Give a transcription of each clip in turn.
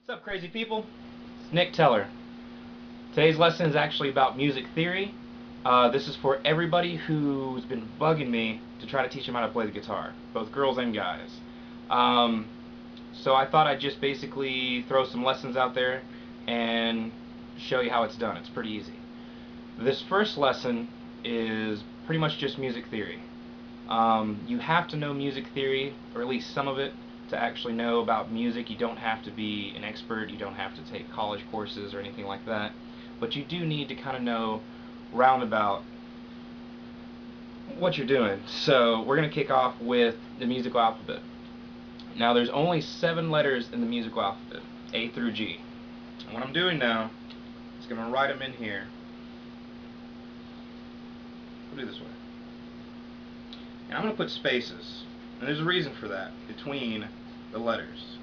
What's up, crazy people? It's Nick Teller. Today's lesson is actually about music theory. This is for everybody who's been bugging me to try to teach them how to play the guitar, both girls and guys. So I thought I'd just basically throw some lessons out there and show you how it's done. It's pretty easy. This first lesson is pretty much just music theory. You have to know music theory, or at least some of it, to actually know about music. You don't have to be an expert, you don't have to take college courses or anything like that, but you do need to kind of know roundabout what you're doing. So we're going to kick off with the musical alphabet. Now there's only 7 letters in the musical alphabet, A through G. And what I'm doing now is going to write them in here. We'll do this way. And I'm going to put spaces. And there's a reason for that, between the letters.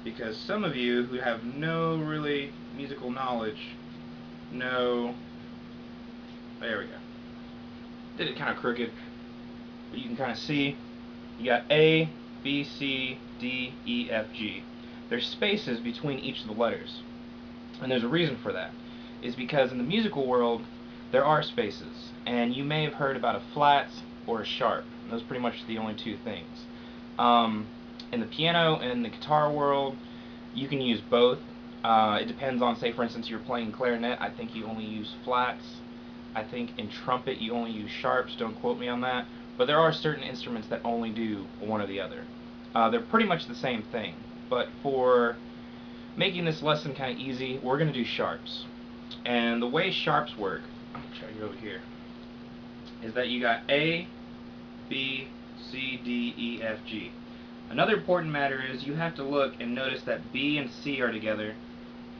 Because some of you who have no really musical knowledge know... There we go. Did it kind of crooked, but you can kind of see. You got A, B, C, D, E, F, G. There's spaces between each of the letters. And there's a reason for that. It's because in the musical world, there are spaces. And you may have heard about a flat or a sharp. Those are pretty much the only two things. In the piano and the guitar world, you can use both. It depends on, say for instance, you're playing clarinet, I think you only use flats. I think in trumpet you only use sharps, don't quote me on that. But there are certain instruments that only do one or the other. They're pretty much the same thing. But for making this lesson kind of easy, we're going to do sharps. And the way sharps work, I'll show you over here, is that you got A, B, C, D, E, F, G. Another important matter is you have to look and notice that B and C are together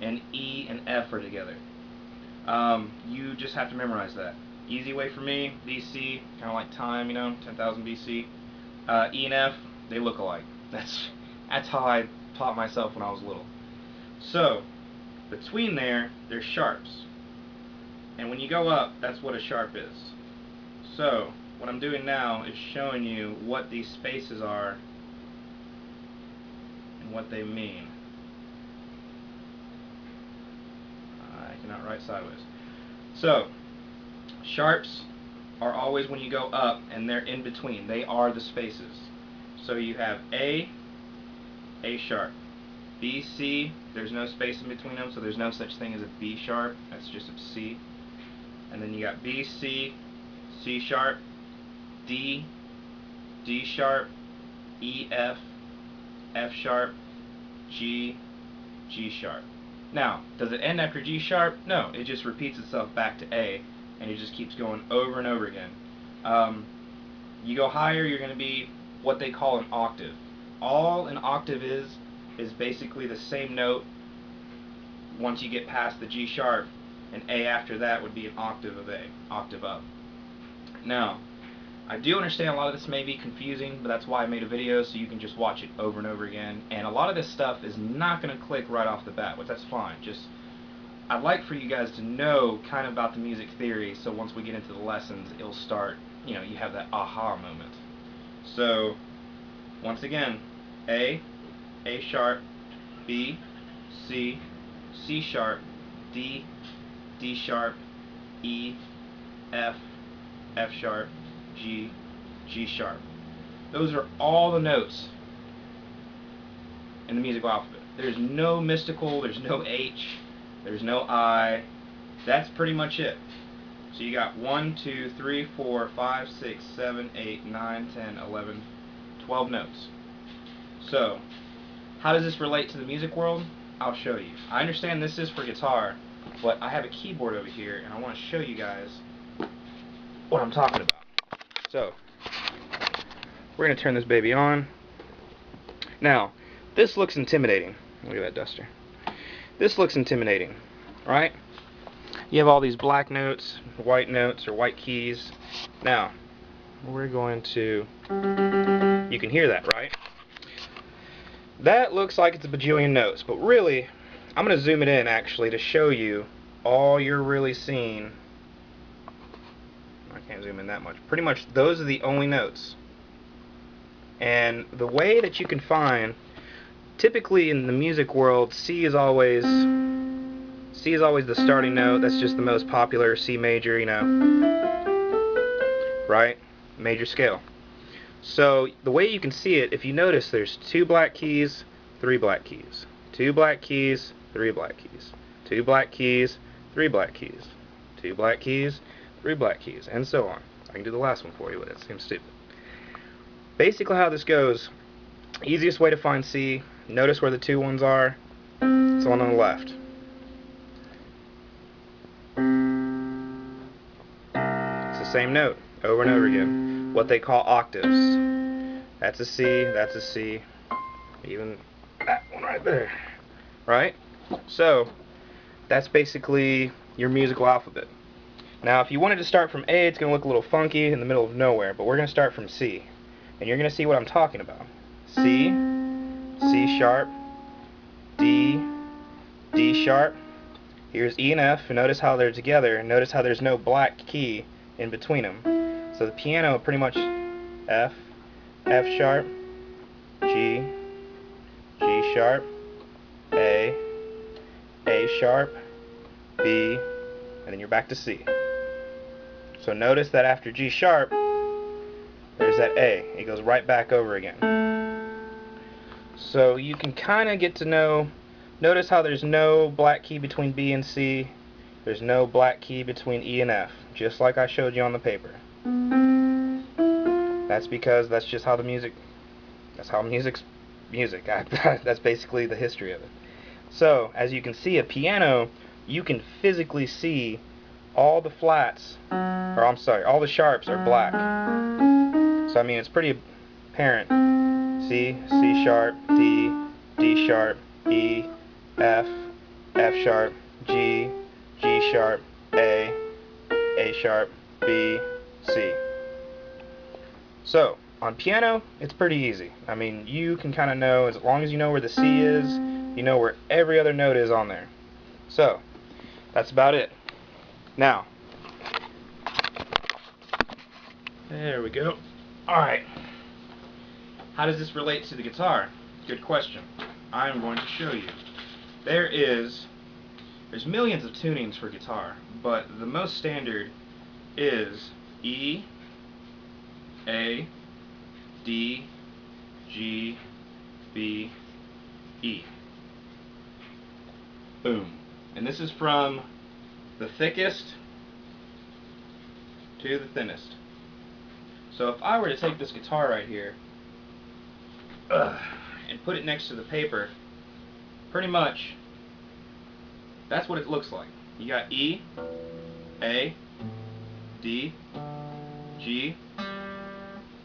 and E and F are together. You just have to memorize that. Easy way for me, BC, kind of like time, you know, 10,000 BC. E and F, they look alike. That's how I taught myself when I was little. So, between there, there's sharps. And when you go up, that's what a sharp is. So, what I'm doing now is showing you what these spaces are and what they mean. I cannot write sideways. So, sharps are always when you go up and they're in between. They are the spaces. So you have A sharp. B, C, there's no space in between them, so there's no such thing as a B sharp. That's just a C. And then you got B, C, C sharp, D, D sharp, E, F, F sharp, G, G sharp. Now, does it end after G sharp? No, it just repeats itself back to A, and it just keeps going over and over again. You go higher, you're going to be what they call an octave. All an octave is basically the same note once you get past the G sharp, and A after that would be an octave of A, octave up. Now, I do understand a lot of this may be confusing, but that's why I made a video, so you can just watch it over and over again. And a lot of this stuff is not going to click right off the bat, but that's fine. Just, I'd like for you guys to know kind of about the music theory, so once we get into the lessons, it'll start, you know, you have that aha moment. So, once again, A sharp, B, C, C sharp, D, D sharp, E, F, F sharp, G, G sharp. Those are all the notes in the musical alphabet. There's no mystical, there's no H, there's no I. That's pretty much it. So you got 1, 2, 3, 4, 5, 6, 7, 8, 9, 10, 11, 12 notes. So, how does this relate to the music world? I'll show you. I understand this is for guitar, but I have a keyboard over here, and I want to show you guys what I'm talking about. So, we're going to turn this baby on. Now, this looks intimidating. Look at that duster. This looks intimidating, right? You have all these black notes, or white keys. Now, we're going to... You can hear that, right? That looks like it's a bajillion notes, but really, I'm going to zoom it in actually to show you all you're really seeing. I can't zoom in that much. Pretty much those are the only notes. And the way that you can find typically in the music world, C is always the starting note. That's just the most popular. C major, you know, right? Major scale. So the way you can see it, if you notice, there's 2 black keys, 3 black keys, 2 black keys, 3 black keys, 2 black keys, 3 black keys, 2 black keys, 3 black keys, and so on. I can do the last one for you, but it seems stupid. Basically how this goes, easiest way to find C, notice where the 2 ones are. It's the one on the left. It's the same note over and over again. What they call octaves. That's a C, that's a C, even that one right there. Right? So, that's basically your musical alphabet. Now, if you wanted to start from A, it's going to look a little funky in the middle of nowhere, but we're going to start from C. And you're going to see what I'm talking about. C, C sharp, D, D sharp. Here's E and F, and notice how they're together, and notice how there's no black key in between them. So the piano pretty much F, F sharp, G, G sharp, A sharp, B, and then you're back to C. So notice that after G sharp, there's that A. It goes right back over again. So you can kind of get to know, notice how there's no black key between B and C, there's no black key between E and F, just like I showed you on the paper. That's because that's just how the music's music. That's basically the history of it. So, as you can see, a piano, you can physically see all the flats, or I'm sorry, all the sharps are black. So, I mean, it's pretty apparent. C, C sharp, D, D sharp, E, F, F sharp, G, G sharp, A sharp, B, C. So, on piano, it's pretty easy. I mean, you can kind of know, as long as you know where the C is, you know where every other note is on there. So, that's about it. Now, there we go. Alright. How does this relate to the guitar? Good question. I'm going to show you. There's millions of tunings for guitar, but the most standard is E, A, D, G, B, E. Boom. And this is from the thickest to the thinnest. So if I were to take this guitar right here and put it next to the paper, pretty much that's what it looks like. You got E, A, D, G,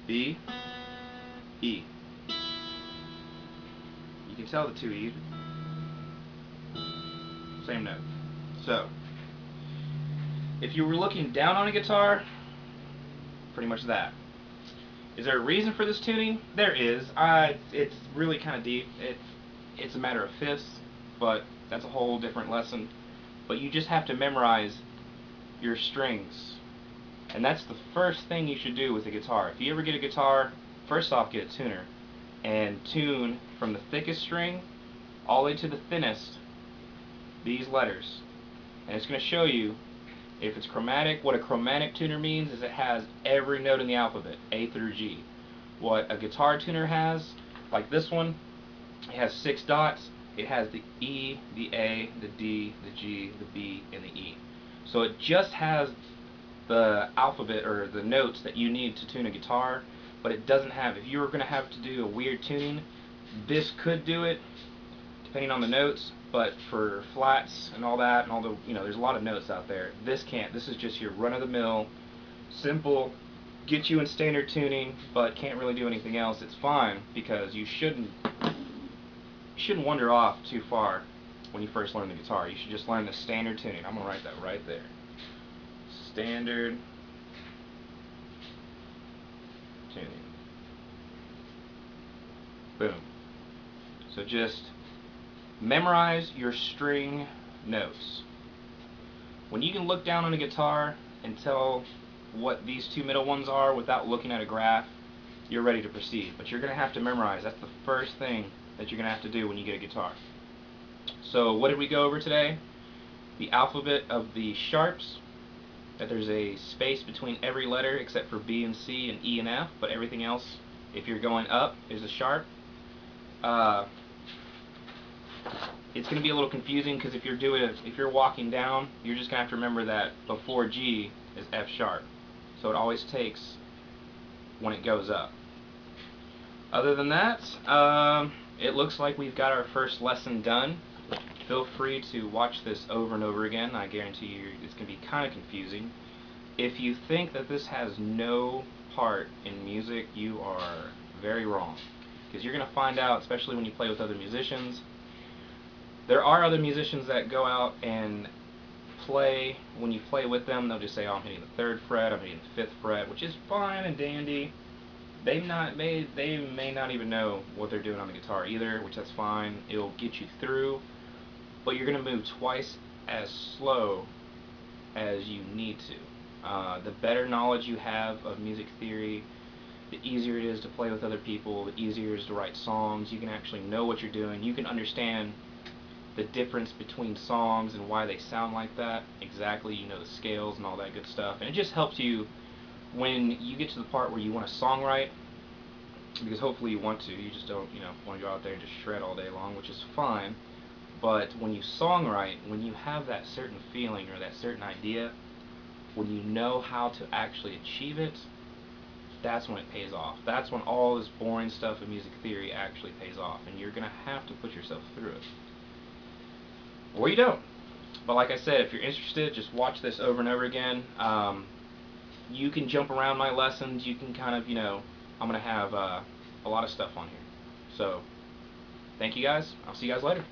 B, E. You can tell the 2 E's. Same note. So, if you were looking down on a guitar, pretty much that. Is there a reason for this tuning? There is. It's really kind of deep. It's a matter of fifths, but that's a whole different lesson. But you just have to memorize your strings. And that's the first thing you should do with a guitar. If you ever get a guitar, first off get a tuner and tune from the thickest string all the way to the thinnest these letters. And it's going to show you if it's chromatic. What a chromatic tuner means is it has every note in the alphabet, A through G. What a guitar tuner has, like this one, it has 6 dots. It has the E, the A, the D, the G, the B, and the E. So it just has the alphabet or the notes that you need to tune a guitar, but it doesn't have, if you were going to have to do a weird tuning, this could do it depending on the notes, but for flats and all that and all the, there's a lot of notes out there. This can't. This is just your run-of-the-mill, simple, get you in standard tuning, but can't really do anything else. It's fine because you shouldn't wander off too far when you first learn the guitar. You should just learn the standard tuning. I'm going to write that right there. Standard tuning. Boom. So just memorize your string notes. When you can look down on a guitar and tell what these 2 middle ones are without looking at a graph, you're ready to proceed. But you're going to have to memorize. That's the first thing that you're going to have to do when you get a guitar. So what did we go over today? The alphabet of the sharps, that there's a space between every letter except for B and C and E and F, but everything else, if you're going up, is a sharp. It's going to be a little confusing because if you're walking down, you're just going to have to remember that before G is F sharp. So it always takes when it goes up. Other than that, it looks like we've got our first lesson done. Feel free to watch this over and over again. I guarantee you it's going to be kind of confusing. If you think that this has no part in music, you are very wrong. Because you're going to find out, especially when you play with other musicians, there are other musicians that go out and play. When you play with them, they'll just say, oh, I'm hitting the 3rd fret, I'm hitting the 5th fret, which is fine and dandy. They may not even know what they're doing on the guitar either, which that's fine. It'll get you through, but you're going to move twice as slow as you need to. The better knowledge you have of music theory, the easier it is to play with other people, the easier it is to write songs. You can actually know what you're doing. You can understand the difference between songs and why they sound like that exactly. You know the scales and all that good stuff, and it just helps you when you get to the part where you want to songwrite, because hopefully you want to. You just don't, want to go out there and just shred all day long, which is fine. But when you songwrite, when you have that certain feeling or that certain idea, when you know how to actually achieve it, that's when it pays off. That's when all this boring stuff in music theory actually pays off, and you're going to have to put yourself through it. Or you don't. But like I said, if you're interested, just watch this over and over again. You can jump around my lessons. You can kind of, I'm going to have a lot of stuff on here. So, thank you guys. I'll see you guys later.